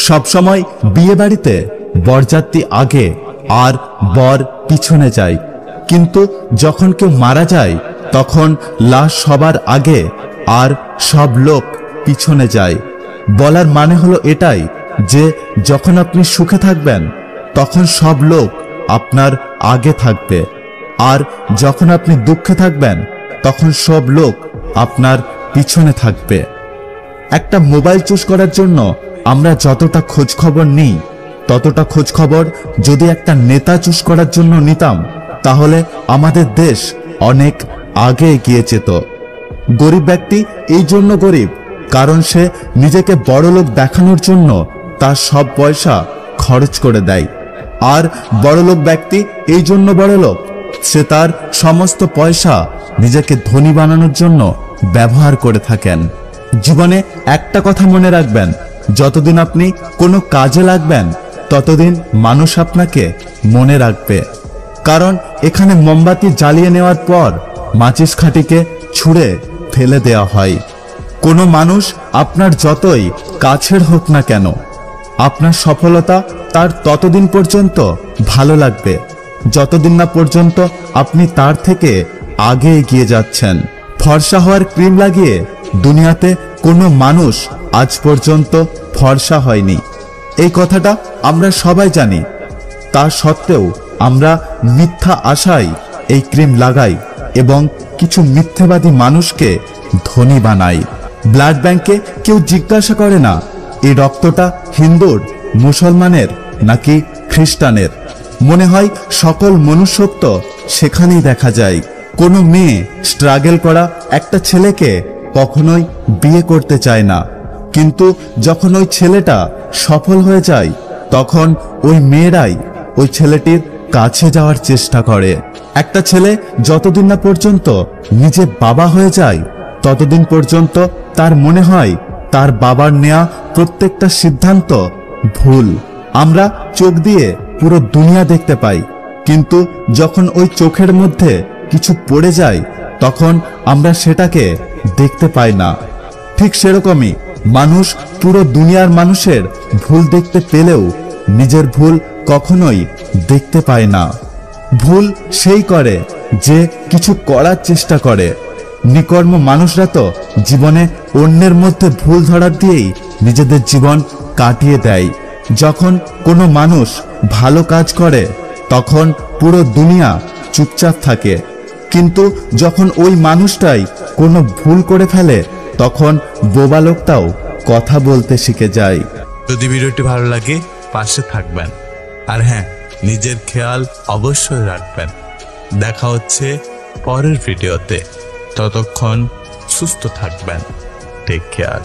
সবসময় বিয়ে বাড়িতে বরযাত্রী আগে আর বর পিছনে যায়, কিন্তু যখন কেউ মারা যায় তখন লাশ সবার আগে আর সব লোক পিছনে যায়। বলার মানে হলো এটাই যে যখন আপনি সুখে থাকবেন তখন সব লোক আপনার আগে থাকবে, আর যখন আপনি দুঃখে থাকবেন তখন সব লোক আপনার পিছনে থাকবে। একটা মোবাইল চুজ করার জন্য আমরা যতটা খোঁজ খবর নিই, ততটা খোঁজ খবর যদি একটা নেতা চুজ করার জন্য নিতাম তাহলে আমাদের দেশ অনেক আগে এগিয়ে যেত। গরিব ব্যক্তি এই জন্য গরিব কারণ সে নিজেকে বড়লোক দেখানোর জন্য তার সব পয়সা খরচ করে দেয়, আর বড়লোক ব্যক্তি এই জন্য বড়লোক সে তার সমস্ত পয়সা নিজেকে ধনী বানানোর জন্য ব্যবহার করে থাকেন। জীবনে একটা কথা মনে রাখবেন, যতদিন আপনি কোনো কাজে লাগবেন ততদিন মানুষ আপনাকে মনে রাখবে, কারণ এখানে মোমবাতি জ্বালিয়ে নেওয়ার পর মাচিস খাঁটিকে ছুঁড়ে ফেলে দেওয়া হয়। কোনো মানুষ আপনার যতই কাছের হোক না কেন, আপনার সফলতা তার ততদিন পর্যন্ত ভালো লাগবে যতদিন না পর্যন্ত আপনি তার থেকে আগে এগিয়ে যাচ্ছেন। ফর্সা হওয়ার ক্রিম লাগিয়ে দুনিয়াতে কোনো মানুষ আজ পর্যন্ত ফর্সা হয়নি, এই কথাটা আমরা সবাই জানি। তা সত্ত্বেও আমরা মিথ্যা আশায় এই ক্রিম লাগাই এবং কিছু মিথ্যেবাদী মানুষকে ধনী বানাই। ব্লাড ব্যাংকে কেউ জিজ্ঞাসা করে না এই রক্তটা হিন্দুর, মুসলমানের নাকি খ্রিস্টানের। মনে হয় সকল মনুষ্যত্ব সেখানেই দেখা যায়। কোনো মেয়ে স্ট্রাগল করা একটা ছেলেকে কখনোই বিয়ে করতে চায় না, কিন্তু যখন ওই ছেলেটা সফল হয়ে যায় তখন ওই মেয়েরাই ওই ছেলেটির কাছে যাওয়ার চেষ্টা করে। একটা ছেলে যতদিন না পর্যন্ত নিজে বাবা হয়ে যায় ততদিন পর্যন্ত তার মনে হয় তার বাবার নেয়া প্রত্যেকটা সিদ্ধান্ত ভুল। আমরা চোখ দিয়ে পুরো দুনিয়া দেখতে পাই, কিন্তু যখন ওই চোখের মধ্যে কিছু পড়ে যায় তখন আমরা সেটাকে দেখতে পাই না। ঠিক সেরকমই মানুষ পুরো দুনিয়ার মানুষের ভুল দেখতে পেলেও নিজের ভুল কখনোই দেখতে পায় না। ভুল সেই করে যে কিছু করার চেষ্টা করে। নিকর্ম মানুষরা তো জীবনে অন্যের মধ্যে ভুল ধরার দিয়েই নিজেদের জীবন কাটিয়ে দেয়। যখন কোনো মানুষ ভালো কাজ করে তখন পুরো দুনিয়া চুপচাপ থাকে, কিন্তু যখন ওই মানুষটাই কোনো ভুল করে ফেলে তখন বোবা লোকটাও কথা বলতে শিখে যায়। যদি ভিডিওটি ভালো লাগে পাশে থাকবেন, আর হ্যাঁ, নিজের খেয়াল অবশ্যই রাখবেন। দেখা হচ্ছে পরের ভিডিওতে, ততক্ষণ সুস্থ থাকবেন। Take care.